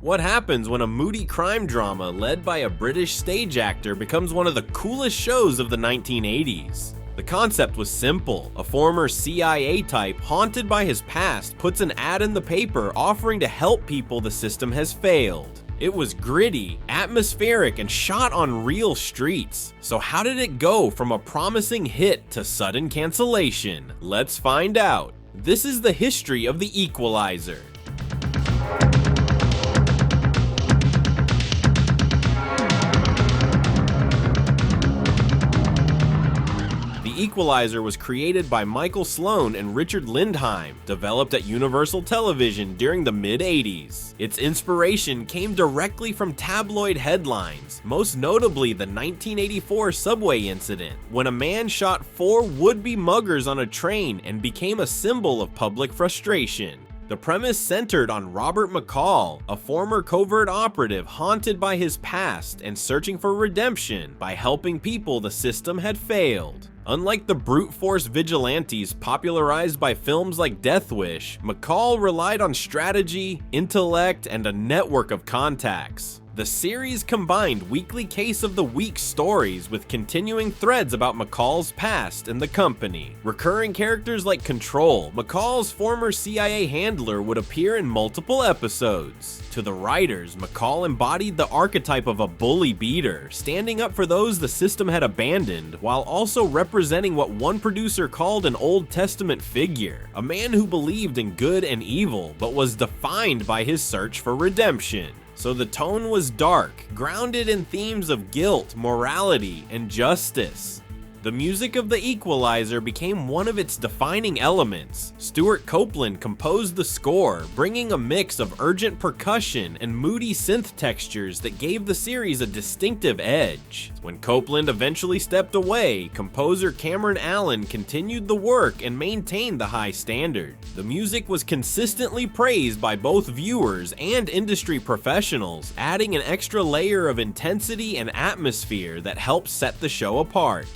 What happens when a moody crime drama led by a British stage actor becomes one of the coolest shows of the 1980s? The concept was simple. A former CIA type haunted by his past puts an ad in the paper offering to help people the system has failed. It was gritty, atmospheric, and shot on real streets. So how did it go from a promising hit to sudden cancellation? Let's find out. This is the history of the Equalizer. The Equalizer was created by Michael Sloan and Richard Lindheim, developed at Universal Television during the mid-80s. Its inspiration came directly from tabloid headlines, most notably the 1984 subway incident, when a man shot 4 would-be muggers on a train and became a symbol of public frustration. The premise centered on Robert McCall, a former covert operative haunted by his past and searching for redemption by helping people the system had failed. Unlike the brute force vigilantes popularized by films like Death Wish, McCall relied on strategy, intellect, and a network of contacts. The series combined weekly Case of the Week stories with continuing threads about McCall's past and the company. Recurring characters like Control, McCall's former CIA handler, would appear in multiple episodes. To the writers, McCall embodied the archetype of a bully beater, standing up for those the system had abandoned, while also representing what one producer called an Old Testament figure, a man who believed in good and evil, but was defined by his search for redemption. So the tone was dark, grounded in themes of guilt, morality, and justice. The music of the Equalizer became one of its defining elements. Stewart Copeland composed the score, bringing a mix of urgent percussion and moody synth textures that gave the series a distinctive edge. When Copeland eventually stepped away, composer Cameron Allen continued the work and maintained the high standard. The music was consistently praised by both viewers and industry professionals, adding an extra layer of intensity and atmosphere that helped set the show apart.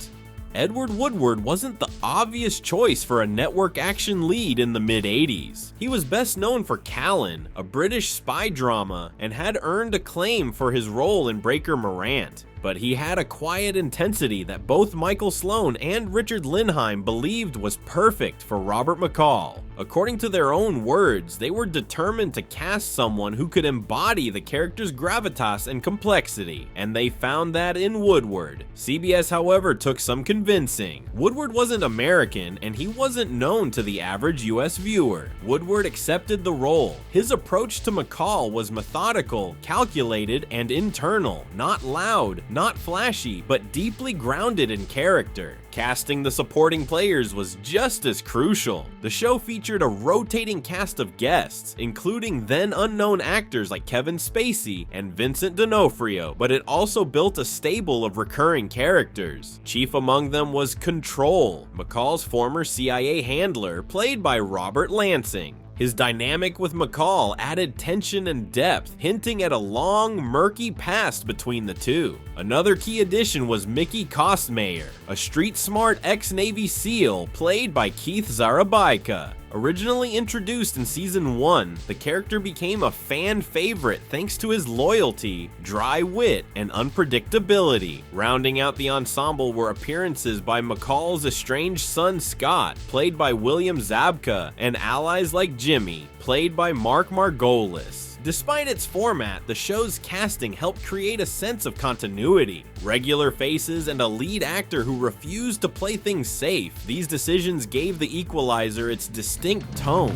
Edward Woodward wasn't the obvious choice for a network action lead in the mid-80s. He was best known for Callan, a British spy drama, and had earned acclaim for his role in Breaker Morant. But he had a quiet intensity that both Michael Sloan and Richard Lindheim believed was perfect for Robert McCall. According to their own words, they were determined to cast someone who could embody the character's gravitas and complexity, and they found that in Woodward. CBS, however, took some convincing. Woodward wasn't American, and he wasn't known to the average US viewer. Woodward accepted the role. His approach to McCall was methodical, calculated, and internal, not loud, not flashy, but deeply grounded in character. Casting the supporting players was just as crucial. The show featured a rotating cast of guests, including then unknown actors like Kevin Spacey and Vincent D'Onofrio, but it also built a stable of recurring characters. Chief among them was Control, McCall's former CIA handler, played by Robert Lansing. His dynamic with McCall added tension and depth, hinting at a long, murky past between the two. Another key addition was Mickey Kostmayer, a street-smart ex-Navy SEAL played by Keith Zarabaika. Originally introduced in Season 1, the character became a fan favorite thanks to his loyalty, dry wit, and unpredictability. Rounding out the ensemble were appearances by McCall's estranged son Scott, played by William Zabka, and allies like Jimmy, played by Mark Margolis. Despite its format, the show's casting helped create a sense of continuity. Regular faces and a lead actor who refused to play things safe, these decisions gave the Equalizer its distinct tone.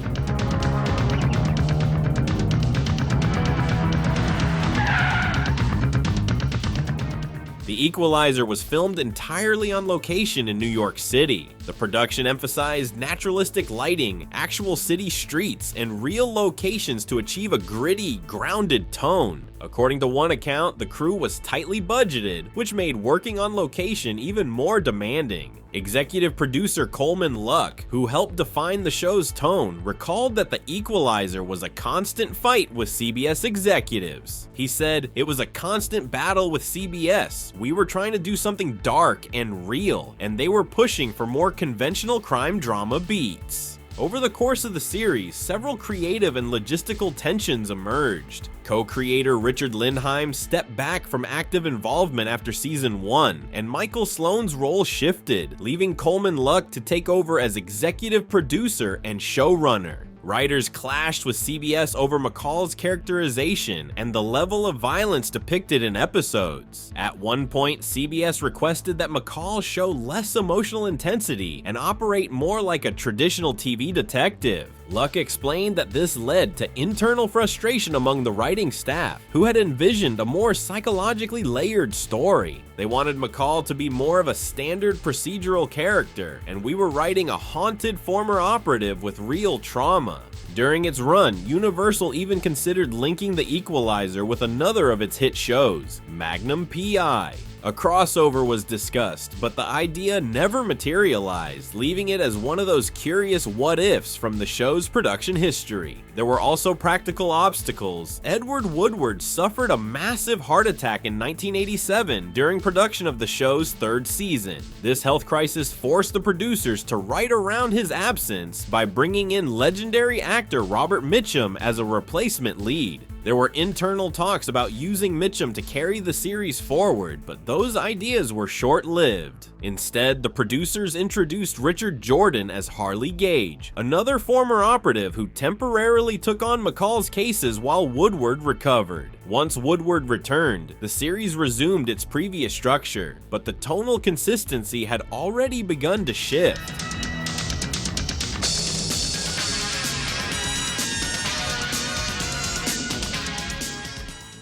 The Equalizer was filmed entirely on location in New York City. The production emphasized naturalistic lighting, actual city streets, and real locations to achieve a gritty, grounded tone. According to one account, the crew was tightly budgeted, which made working on location even more demanding. Executive producer Coleman Luck, who helped define the show's tone, recalled that The Equalizer was a constant fight with CBS executives. He said, "It was a constant battle with CBS. We were trying to do something dark and real, and they were pushing for more conventional crime drama beats." Over the course of the series, several creative and logistical tensions emerged. Co-creator Richard Lindheim stepped back from active involvement after season 1, and Michael Sloan's role shifted, leaving Coleman Luck to take over as executive producer and showrunner. Writers clashed with CBS over McCall's characterization and the level of violence depicted in episodes. At one point, CBS requested that McCall show less emotional intensity and operate more like a traditional TV detective. Luck explained that this led to internal frustration among the writing staff, who had envisioned a more psychologically layered story. They wanted McCall to be more of a standard procedural character, and we were writing a haunted former operative with real trauma. During its run, Universal even considered linking The Equalizer with another of its hit shows, Magnum P.I. A crossover was discussed, but the idea never materialized, leaving it as one of those curious what-ifs from the show's production history. There were also practical obstacles. Edward Woodward suffered a massive heart attack in 1987 during production of the show's 3rd season. This health crisis forced the producers to write around his absence by bringing in legendary actor Robert Mitchum as a replacement lead. There were internal talks about using Mitchum to carry the series forward, but those ideas were short-lived. Instead, the producers introduced Richard Jordan as Harley Gage, another former operative who temporarily took on McCall's cases while Woodward recovered. Once Woodward returned, the series resumed its previous structure, but the tonal consistency had already begun to shift.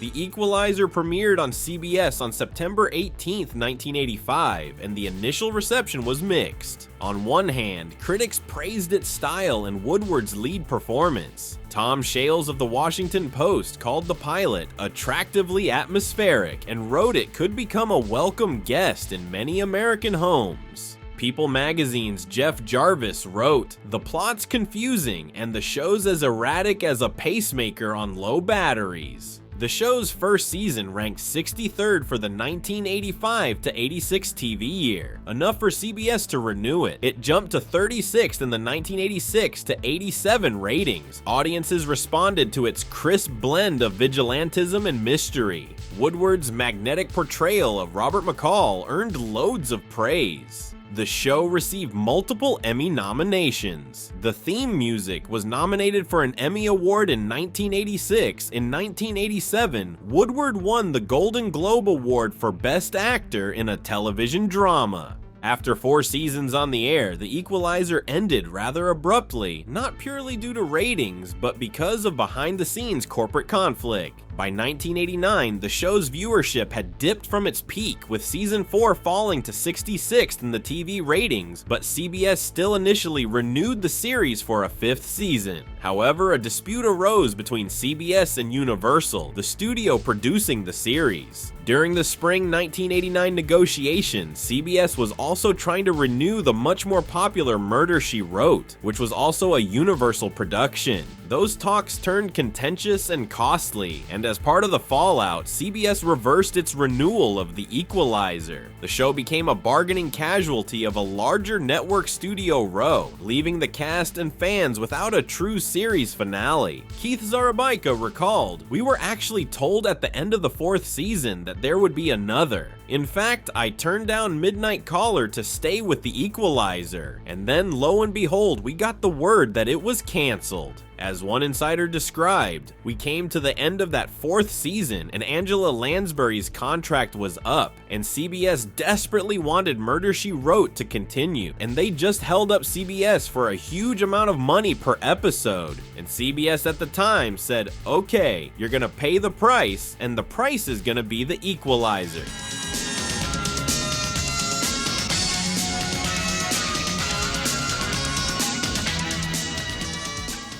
The Equalizer premiered on CBS on September 18, 1985, and the initial reception was mixed. On one hand, critics praised its style and Woodward's lead performance. Tom Shales of the Washington Post called the pilot attractively atmospheric and wrote it could become a welcome guest in many American homes. People Magazine's Jeff Jarvis wrote, "The plot's confusing and the show's as erratic as a pacemaker on low batteries." The show's first season ranked 63rd for the 1985 to 86 TV year, enough for CBS to renew it. It jumped to 36th in the 1986 to 87 ratings. Audiences responded to its crisp blend of vigilantism and mystery. Woodward's magnetic portrayal of Robert McCall earned loads of praise. The show received multiple Emmy nominations. The theme music was nominated for an Emmy Award in 1986. In 1987, Woodward won the Golden Globe Award for Best Actor in a Television Drama. After 4 seasons on the air, The Equalizer ended rather abruptly, not purely due to ratings, but because of behind-the-scenes corporate conflict. By 1989, the show's viewership had dipped from its peak, with season 4 falling to 66th in the TV ratings, but CBS still initially renewed the series for a 5th season. However, a dispute arose between CBS and Universal, the studio producing the series. During the spring 1989 negotiations, CBS was also trying to renew the much more popular Murder, She Wrote, which was also a Universal production. Those talks turned contentious and costly, and as part of the fallout, CBS reversed its renewal of The Equalizer. The show became a bargaining casualty of a larger network studio row, leaving the cast and fans without a true series finale. Keith Zarabaika recalled, "We were actually told at the end of the 4th season that there would be another. In fact, I turned down Midnight Caller to stay with The Equalizer, and then lo and behold, we got the word that it was canceled." As one insider described, "We came to the end of that 4th season and Angela Lansbury's contract was up, and CBS desperately wanted Murder, She Wrote to continue, and they just held up CBS for a huge amount of money per episode. And CBS at the time said, okay, you're gonna pay the price, and the price is gonna be The Equalizer."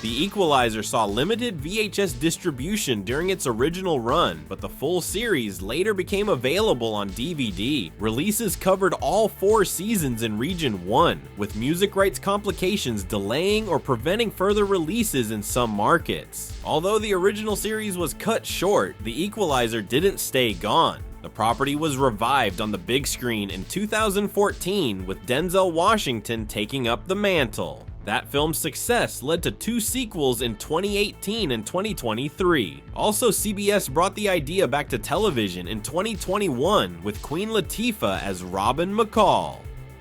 The Equalizer saw limited VHS distribution during its original run, but the full series later became available on DVD. Releases covered all 4 seasons in Region 1, with music rights complications delaying or preventing further releases in some markets. Although the original series was cut short, The Equalizer didn't stay gone. The property was revived on the big screen in 2014, with Denzel Washington taking up the mantle. That film's success led to 2 sequels in 2018 and 2023. Also, CBS brought the idea back to television in 2021 with Queen Latifah as Robert McCall.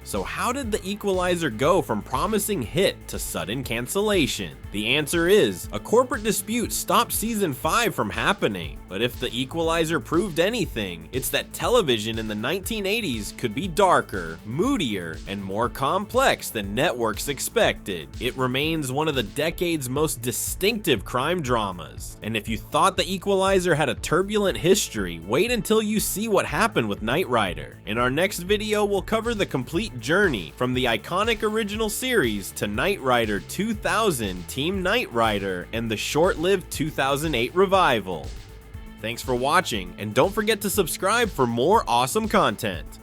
So how did The Equalizer go from promising hit to sudden cancellation? The answer is, a corporate dispute stopped season 5 from happening. But if The Equalizer proved anything, it's that television in the 1980s could be darker, moodier, and more complex than networks expected. It remains one of the decade's most distinctive crime dramas. And if you thought The Equalizer had a turbulent history, wait until you see what happened with Knight Rider. In our next video, we'll cover the complete journey from the iconic original series to Knight Rider 2000, Team Knight Rider, and the short-lived 2008 revival. Thanks for watching, and don't forget to subscribe for more awesome content.